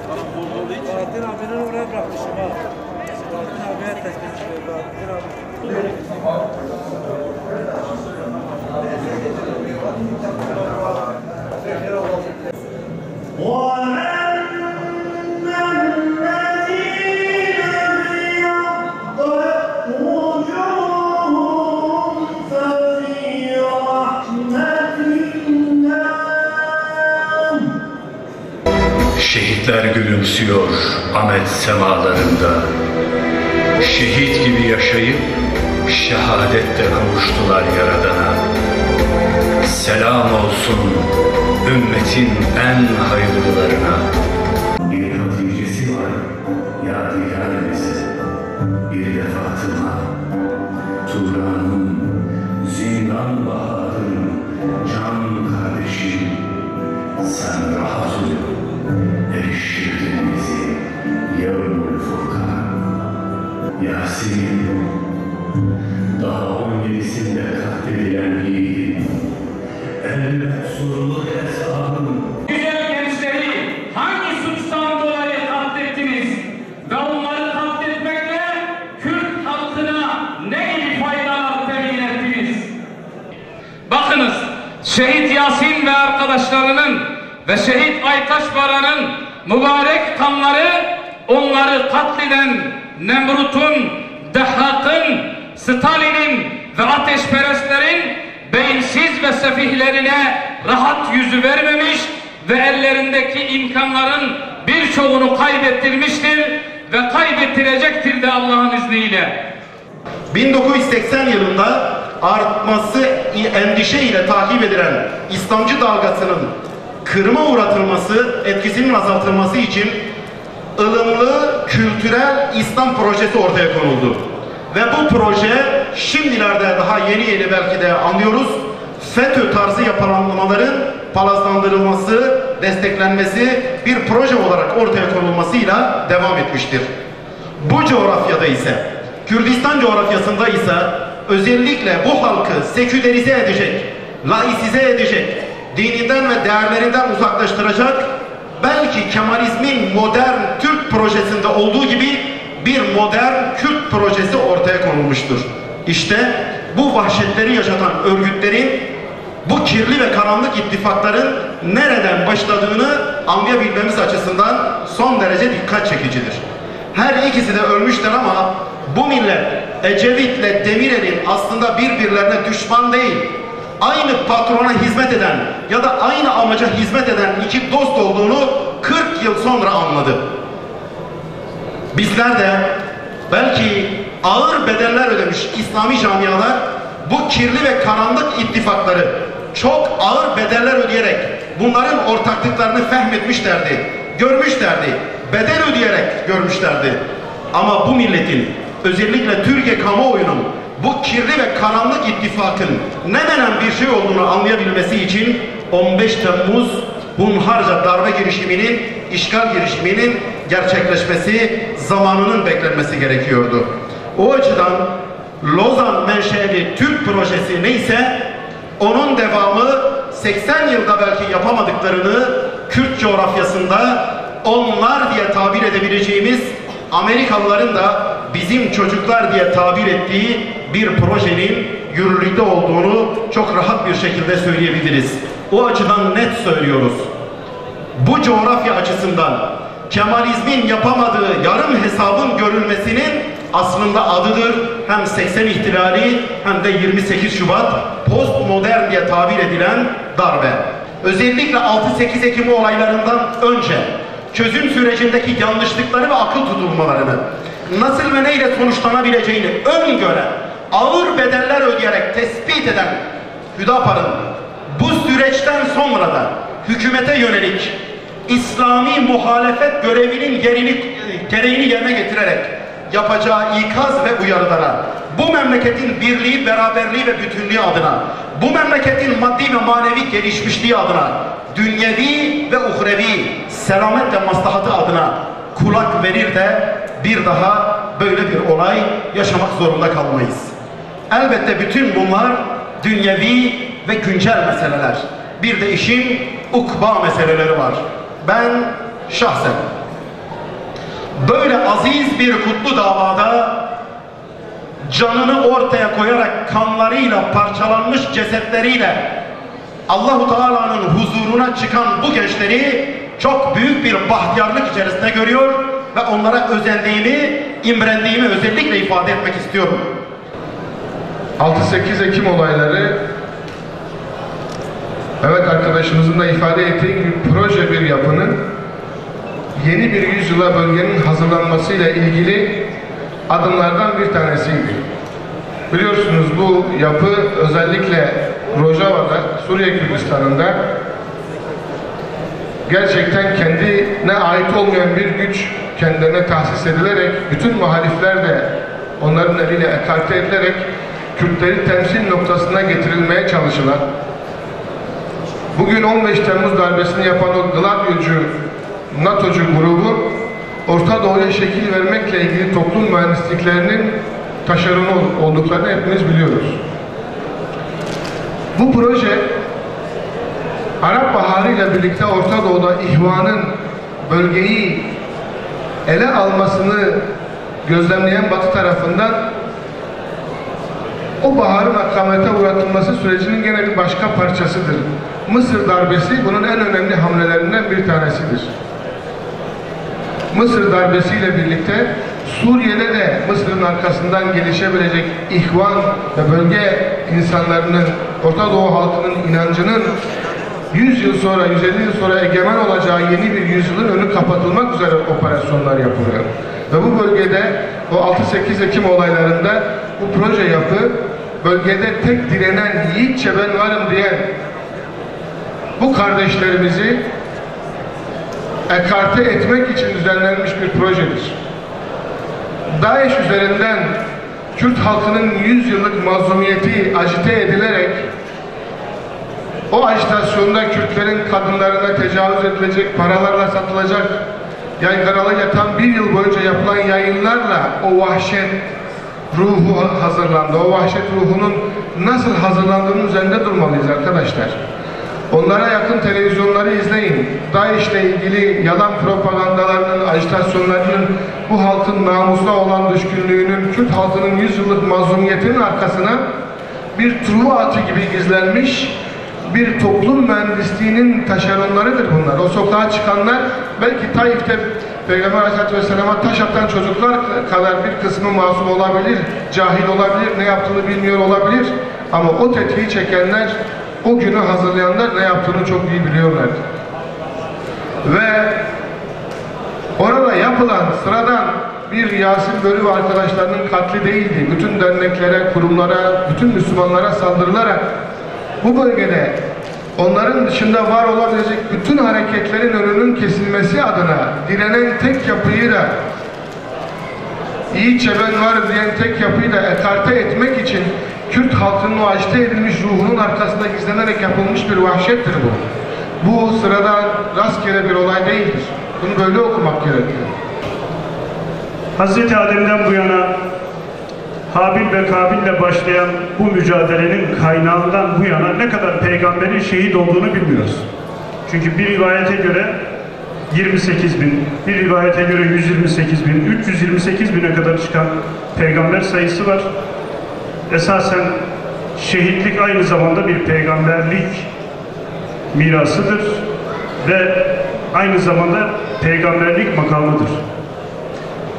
Bahattin abinin oraya bırakmışım ha. Bahattin abiye teslim ediyor. Bahattin abi. Şehitler gülümsüyor Ahmet semalarında. Şehit gibi yaşayıp şehadetle kavuştular Yaradan'a. Selam olsun ümmetin en hayırlılarına. Bir haticesi var yadigarımız, bir de Fatıma. Turan'ın, zindan baharın, can kardeşim, sen rahat ol. Eriştirdin bizi yevmül furkan. Yasin, daha 17'sinde katledilen yiğidin, elbet sorulur hesabın. Güzel gençleri hangi suçtan dolayı katlettiniz ve onları katletmekle Kürt halkına ne gibi faydalar temin ettiniz? Bakınız, Şehit Yasin ve arkadaşlarının ve Şehit Aytaş Baran'ın mübarek kanları onları katleden Nemrut'un, Dehhak'ın, Stalin'in ve ateşperestlerin beyinsiz ve sefihlerine rahat yüzü vermemiş ve ellerindeki imkanların birçoğunu kaybettirmiştir ve kaybettirecektir de Allah'ın izniyle. 1980 yılında artması endişe ile takip edilen İslamcı dalgasının kırıma uğratılması, etkisinin azaltılması için ılımlı kültürel İslam projesi ortaya konuldu. Ve bu proje şimdilerde daha yeni belki de anlıyoruz. FETÖ tarzı yapılanmaların palazlandırılması, desteklenmesi bir proje olarak ortaya konulmasıyla devam etmiştir. Bu coğrafyada ise, Kürdistan coğrafyasında ise özellikle bu halkı sekülerize edecek, laisize edecek, dininden ve değerlerinden uzaklaştıracak, belki Kemalizmin modern Türk projesinde olduğu gibi bir modern Kürt projesi ortaya konulmuştur. İşte bu vahşetleri yaşatan örgütlerin, bu kirli ve karanlık ittifakların nereden başladığını anlayabilmemiz açısından son derece dikkat çekicidir. Her ikisi de ölmüşler ama bu millet Ecevit'le Demirel'in aslında birbirlerine düşman değil, aynı patrona hizmet eden ya da aynı amaca hizmet eden iki dost olduğunu 40 yıl sonra anladı. Bizler de belki ağır bedeller ödemiş İslami camialar bu kirli ve karanlık ittifakları çok ağır bedeller ödeyerek bunların ortaklıklarını fehmetmişlerdi, görmüşlerdi, bedel ödeyerek görmüşlerdi. Ama bu milletin, özellikle Türkiye kamuoyunun bu kirli ve karanlık ittifakın ne denen bir şey olduğunu anlayabilmesi için 15 Temmuz hunharca darbe girişiminin, işgal girişiminin gerçekleşmesi, zamanının beklenmesi gerekiyordu. O açıdan Lozan menşeli Türk projesi neyse onun devamı 80 yılda belki yapamadıklarını Kürt coğrafyasında onlar diye tabir edebileceğimiz Amerikalıların da bizim çocuklar diye tabir ettiği bir projenin yürürlükte olduğunu çok rahat bir şekilde söyleyebiliriz. O açıdan net söylüyoruz. Bu coğrafya açısından Kemalizmin yapamadığı yarım hesabın görülmesinin aslında adıdır. Hem 80 ihtilali hem de 28 Şubat postmodern diye tabir edilen darbe. Özellikle 6-8 Ekim olaylarından önce çözüm sürecindeki yanlışlıkları ve akıl tutulmalarını nasıl ve neyle sonuçlanabileceğini öngören, ağır bedeller ödeyerek tespit eden Hüdapar'ın bu süreçten sonra da hükümete yönelik İslami muhalefet görevinin gereğini yerine getirerek yapacağı ikaz ve uyarılara, bu memleketin birliği, beraberliği ve bütünlüğü adına, bu memleketin maddi ve manevi gelişmişliği adına, dünyevi ve uhrevi selamet ve maslahatı adına kulak verir de bir daha böyle bir olay yaşamak zorunda kalmayız. Elbette bütün bunlar dünyevi ve güncel meseleler. Bir de işin ukba meseleleri var. Ben şahsen böyle aziz bir kutlu davada canını ortaya koyarak kanlarıyla parçalanmış cesetleriyle Allahu Teala'nın huzuruna çıkan bu gençleri çok büyük bir bahtiyarlık içerisinde görüyor ve onlara özendiğimi, imrendiğimi özellikle ifade etmek istiyorum. 6-8 Ekim olayları, evet arkadaşımızın da ifade ettiği gibi proje bir yapının yeni bir yüzyıla bölgenin hazırlanmasıyla ilgili adımlardan bir tanesiydi. Biliyorsunuz bu yapı özellikle Rojava'da, Suriye Kürdistan'ında gerçekten kendine ait olmayan bir güç kendilerine tahsis edilerek, bütün muhalifler de onların eliyle ekarte edilerek Kürtleri temsil noktasına getirilmeye çalışılan, bugün 15 Temmuz darbesini yapan o Gladyocu, NATO'cu grubu Orta Doğu'ya şekil vermekle ilgili toplum mühendisliklerinin taşeronu olduklarını hepimiz biliyoruz. Bu proje Arap Baharı ile birlikte Orta Doğu'da ihvanın bölgeyi ele almasını gözlemleyen Batı tarafından o baharın akamete uğratılması sürecinin gene bir başka parçasıdır. Mısır darbesi bunun en önemli hamlelerinden bir tanesidir. Mısır darbesiyle birlikte Suriye'de de Mısır'ın arkasından gelişebilecek ihvan ve bölge insanlarının, Orta Doğu halkının inancının 100 yıl sonra, 150 yıl sonra egemen olacağı yeni bir yüzyılın önü kapatılmak üzere operasyonlar yapılıyor. Ve bu bölgede o 6-8 Ekim olaylarında bu proje yapı bölgede tek direnen, yiğitçe ben varım diyen bu kardeşlerimizi ekarte etmek için düzenlenmiş bir projedir. DAEŞ üzerinden Kürt halkının 100 yıllık mazlumiyeti agite edilerek o agitasyonda Kürtlerin kadınlarına tecavüz edilecek, paralarla satılacak, yaygaralıyla tam 1 yıl boyunca yapılan yayınlarla o vahşet ruhu hazırlandı. O vahşet ruhunun nasıl hazırlandığının üzerinde durmalıyız arkadaşlar. Onlara yakın televizyonları izleyin. DAEŞ'le ilgili yalan propagandalarının, agitasyonlarının, bu halkın namusuna olan düşkünlüğünün, Kürt halkının 100 yıllık mazlumiyetinin arkasına bir truva atı gibi gizlenmiş bir toplum mühendisliğinin taşeronlarıdır bunlar. O sokağa çıkanlar belki Taif'te Peygamber Aleyhisselatü Vesselam'a taş atan çocuklar kadar bir kısmı masum olabilir, cahil olabilir, ne yaptığını bilmiyor olabilir. Ama o tetiği çekenler, o günü hazırlayanlar ne yaptığını çok iyi biliyorlar. Ve orada yapılan sıradan bir Yasin Bölü arkadaşlarının katli değildi. Bütün derneklere, kurumlara, bütün Müslümanlara saldırılarak bu bölgede onların dışında var olabilecek bütün hareketlerin önünün kesilmesi adına direnen tek yapıyı da, yiğitçe ben varım diyen tek yapıyı da ekarte etmek için Kürt halkının o agite edilmiş ruhunun arkasında gizlenerek yapılmış bir vahşettir bu. Bu sıradan rastgele bir olay değildir. Bunu böyle okumak gerekiyor. Hazreti Adem'den bu yana Habil ve Kabil'le başlayan bu mücadelenin kaynağından bu yana ne kadar peygamberin şehit olduğunu bilmiyoruz. Çünkü bir rivayete göre 28 bin, bir rivayete göre 128 bin, 328 bine kadar çıkan peygamber sayısı var. Esasen şehitlik aynı zamanda bir peygamberlik mirasıdır ve aynı zamanda peygamberlik makamıdır.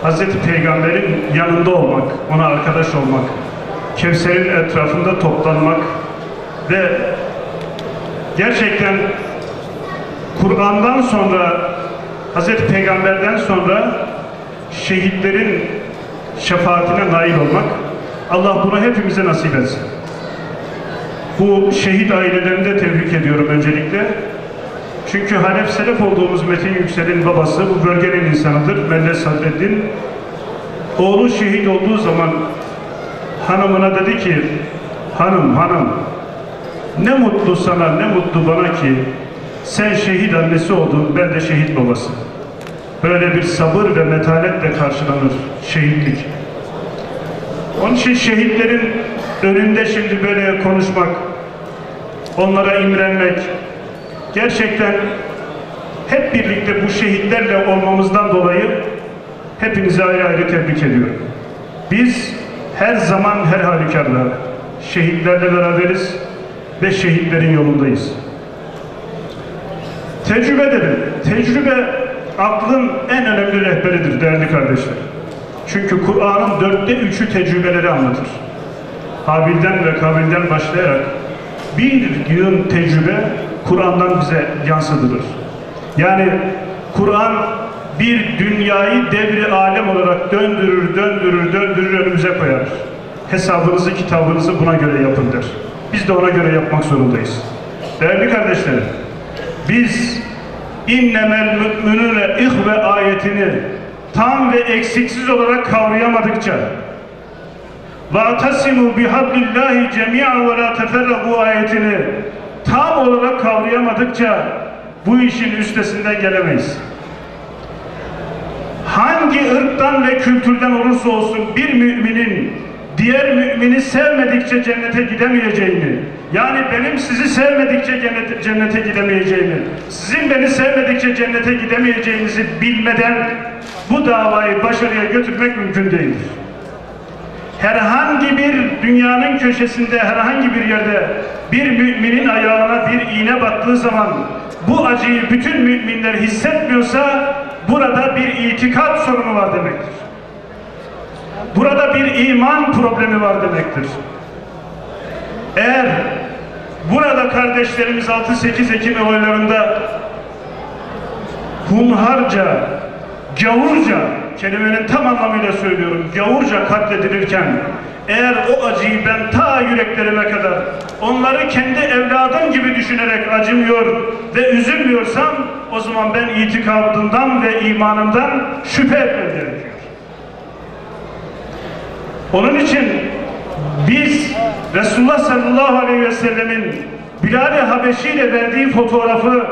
Hazreti Peygamber'in yanında olmak, ona arkadaş olmak, Kevser'in etrafında toplanmak ve gerçekten Kur'an'dan sonra, Hazreti Peygamber'den sonra şehitlerin şefaatine nail olmak, Allah bunu hepimize nasip etsin. Bu şehit ailelerini de tebrik ediyorum öncelikle. Çünkü Halef Selef olduğumuz Metin Yüksel'in babası, bu bölgenin insanıdır, Melles Sadreddin. Oğlu şehit olduğu zaman hanımına dedi ki, hanım, ne mutlu sana, ne mutlu bana ki sen şehit annesi oldun, ben de şehit babası. Böyle bir sabır ve metanetle karşılanır şehitlik. Onun için şehitlerin önünde şimdi böyle konuşmak, onlara imrenmek, gerçekten hep birlikte bu şehitlerle olmamızdan dolayı Hepinizi ayrı ayrı tebrik ediyorum. Biz her zaman her halükarda şehitlerle beraberiz ve şehitlerin yolundayız. Tecrübe dedim. Tecrübe aklın en önemli rehberidir değerli kardeşler. Çünkü Kur'an'ın 3'ü tecrübeleri anlatır. Habil'den ve Kabil'den başlayarak bir yığın tecrübe Kur'an'dan bize yansıtılır. Yani Kur'an bir dünyayı devri alem olarak döndürür önümüze koyar. Hesabınızı, kitabınızı buna göre yapın der. Biz de ona göre yapmak zorundayız. Değerli kardeşlerim, biz innemel mü'minune ihve ayetini tam ve eksiksiz olarak kavrayamadıkça وَاَتَسِمُوا بِحَبْلِ اللّٰهِ جَمِيعًا وَلَا تَفَرَّقُوا ayetini tam olarak kavrayamadıkça bu işin üstesinden gelemeyiz. Hangi ırktan ve kültürden olursa olsun bir müminin diğer mümini sevmedikçe cennete gidemeyeceğini, yani benim sizi sevmedikçe cennete gidemeyeceğimi, sizin beni sevmedikçe cennete gidemeyeceğinizi bilmeden bu davayı başarıya götürmek mümkün değildir. Herhangi bir dünyanın köşesinde, herhangi bir yerde bir müminin ayağına bir iğne battığı zaman bu acıyı bütün müminler hissetmiyorsa burada bir itikat sorunu var demektir. Burada bir iman problemi var demektir. Eğer burada kardeşlerimiz 6-8 Ekim olaylarında hunharca, gavurca, kelimenin tam anlamıyla söylüyorum, gavurca katledilirken eğer o acıyı ben ta yüreklerime kadar onları kendi evladım gibi düşünerek acımıyor ve üzülmüyorsam o zaman ben itikadımdan ve imanımdan şüphe etmem gerekiyor. Onun için biz Resulullah sallallahu aleyhi ve sellemin Bilal-i Habeşi ile verdiği fotoğrafı,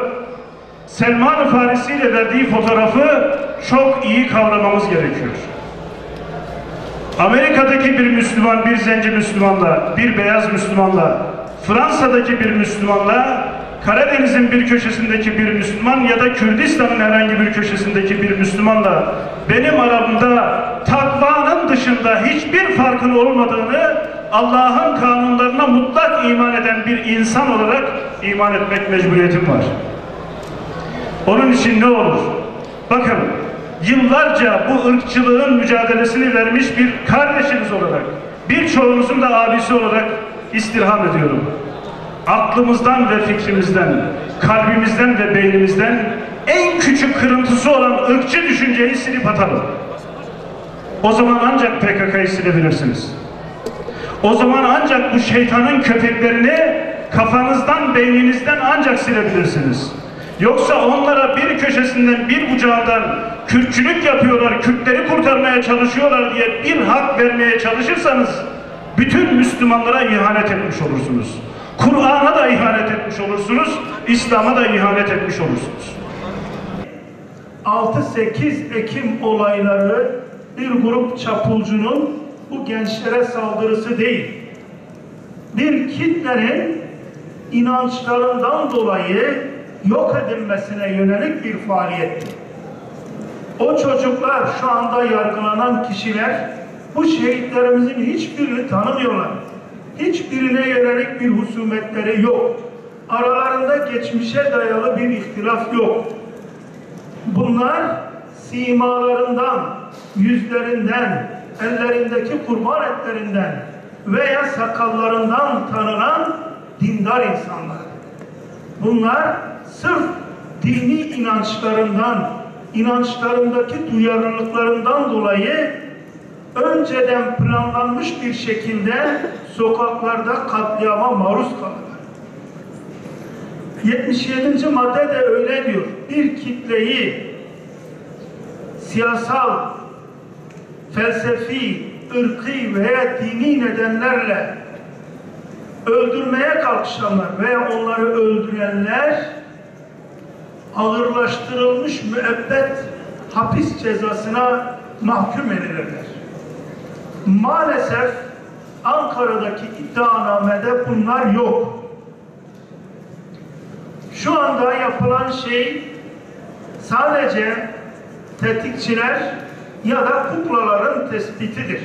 Selman-ı Farisi ile verdiği fotoğrafı çok iyi kavramamız gerekiyor. Amerika'daki bir Müslüman, bir zenci Müslümanla, bir beyaz Müslümanla, Fransa'daki bir Müslümanla, Karadeniz'in bir köşesindeki bir Müslüman ya da Kürdistan'ın herhangi bir köşesindeki bir Müslümanla benim aramda takvanın dışında hiçbir farkın olmadığını Allah'ın kanunlarına mutlak iman eden bir insan olarak iman etmek mecburiyetim var. Onun için ne olur? Bakın, yıllarca bu ırkçılığın mücadelesini vermiş bir kardeşiniz olarak, birçoğunuzun da abisi olarak istirham ediyorum. Aklımızdan ve fikrimizden, kalbimizden ve beynimizden en küçük kırıntısı olan ırkçı düşünceyi silip atalım. O zaman ancak PKK'yı silebilirsiniz. O zaman ancak bu şeytanın köpeklerini kafanızdan, beyninizden ancak silebilirsiniz. Yoksa onlara bir köşesinden, bir bucağından Kürtçülük yapıyorlar, Kürtleri kurtarmaya çalışıyorlar diye bir hak vermeye çalışırsanız bütün Müslümanlara ihanet etmiş olursunuz. Kur'an'a da ihanet etmiş olursunuz, İslam'a da ihanet etmiş olursunuz. 6-8 Ekim olayları bir grup çapulcunun bu gençlere saldırısı değil, bir kitlenin inançlarından dolayı yok edilmesine yönelik bir faaliyettir. O çocuklar, şu anda yargılanan kişiler bu şehitlerimizin hiçbirini tanımıyorlar. Hiçbirine yönelik bir husumetleri yok. Aralarında geçmişe dayalı bir ihtilaf yok. Bunlar simalarından, yüzlerinden, ellerindeki kurban etlerinden veya sakallarından tanınan dindar insanlar. Bunlar sırf dini inançlarından, inançlarındaki duyarlılıklarından dolayı önceden planlanmış bir şekilde sokaklarda katliama maruz kalırlar. 77. madde de öyle diyor. Bir kitleyi siyasal, felsefi, ırkî veya dini nedenlerle öldürmeye kalkışanlar veya onları öldürenler ağırlaştırılmış müebbet hapis cezasına mahkum edilirler. Maalesef Ankara'daki iddianamede bunlar yok. Şu anda yapılan şey sadece tetikçiler ya da kuklaların tespitidir.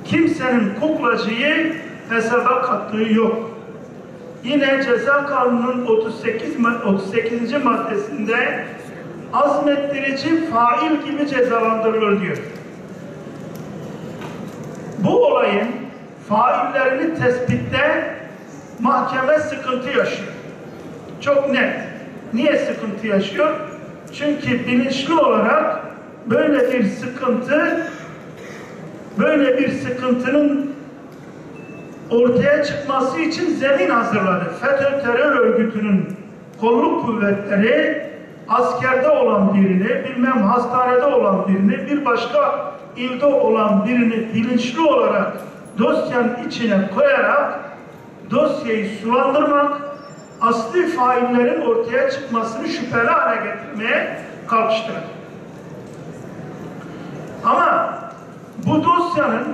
Kimsenin kuklacıyı hesaba kattığı yok. Yine Ceza Kanunu'nun 38. maddesinde azmettirici fail gibi cezalandırılır diyor. Bu olayın faillerini tespitte mahkeme sıkıntı yaşıyor. Çok net. Niye sıkıntı yaşıyor? Çünkü bilinçli olarak böyle bir sıkıntının ortaya çıkması için zemin hazırladı. FETÖ terör örgütünün kolluk kuvvetleri askerde olan birini, bilmem hastanede olan birini, bir başka ilde olan birini bilinçli olarak dosyanın içine koyarak dosyayı sulandırmak, asli faillerin ortaya çıkmasını şüpheli hale getirmeye kalkıştılar. Ama bu dosyanın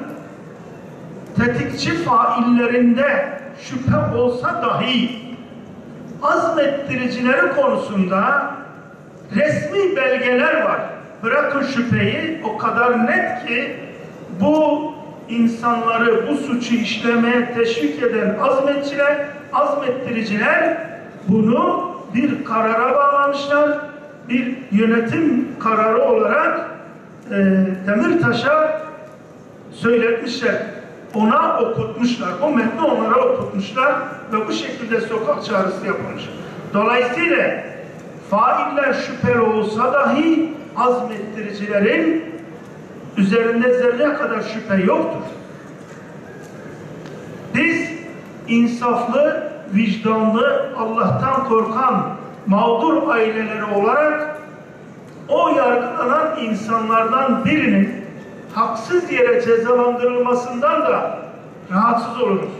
tetikçi faillerinde şüphe olsa dahi azmettiricileri konusunda resmi belgeler var. Bırakın şüpheyi, o kadar net ki bu insanları bu suçu işlemeye teşvik eden azmettiriciler bunu bir karara bağlamışlar. Bir yönetim kararı olarak Demirtaş'a söyletmişler. Ona okutmuşlar. O metni onlara okutmuşlar ve bu şekilde sokak çağrısı yapılmış. Dolayısıyla failler şüpheli olsa dahi azmettiricilerin üzerinde zerre kadar şüphe yoktur. Biz insaflı, vicdanlı, Allah'tan korkan mağdur aileleri olarak o yargılanan insanlardan birinin haksız yere cezalandırılmasından da rahatsız oluruz.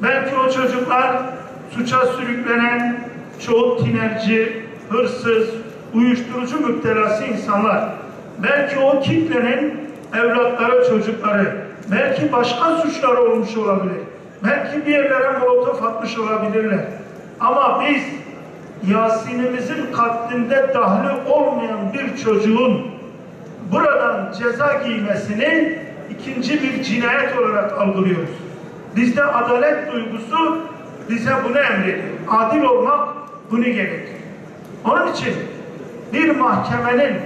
Belki o çocuklar suça sürüklenen, çoğu tinerci, hırsız, uyuşturucu müptelası insanlar. Belki o kitlenin evlatları, çocukları, belki başka suçlar olmuş olabilir. Belki bir yerlere molotof atmış olabilirler. Ama biz Yasin'imizin katlinde dahli olmayan bir çocuğun buradan ceza giymesini ikinci bir cinayet olarak algılıyoruz. Bizde adalet duygusu bize bunu emrediyor. Adil olmak bunu gerektirir. Onun için bir mahkemenin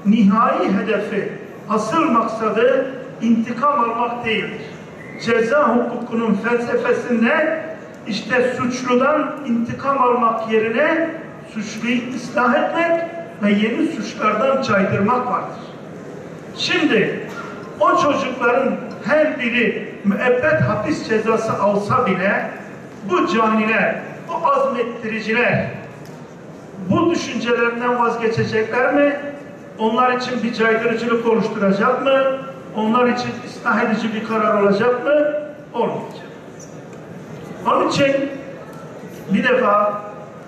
nihai hedefi, asıl maksadı intikam almak değildir. Ceza hukukunun felsefesinde işte suçludan intikam almak yerine suçluyu ıslah etmek ve yeni suçlardan caydırmak vardır. Şimdi o çocukların her biri müebbet hapis cezası alsa bile bu caniler, bu azmettiriciler bu düşüncelerinden vazgeçecekler mi? Onlar için bir caydırıcılık oluşturacak mı? Onlar için ıslah edici bir karar olacak mı? Olmayacak. Onun için bir defa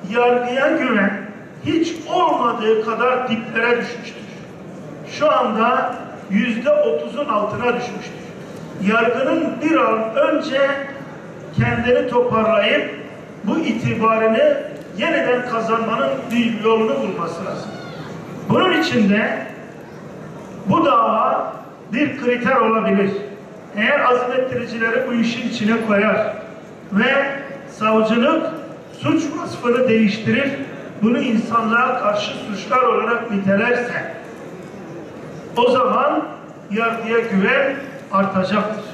yargıya güven hiç olmadığı kadar diplere düşmüştür. Şu anda %30'un altına düşmüştür. Yargının bir an önce kendini toparlayıp bu itibarını yeniden kazanmanın bir yolunu bulması lazım. Bunun için de bu dava bir kriter olabilir. Eğer azmettiricileri bu işin içine koyar ve savcılık suç vasfını değiştirir, bunu insanlığa karşı suçlar olarak nitelerse o zaman yargıya güven artacaktır.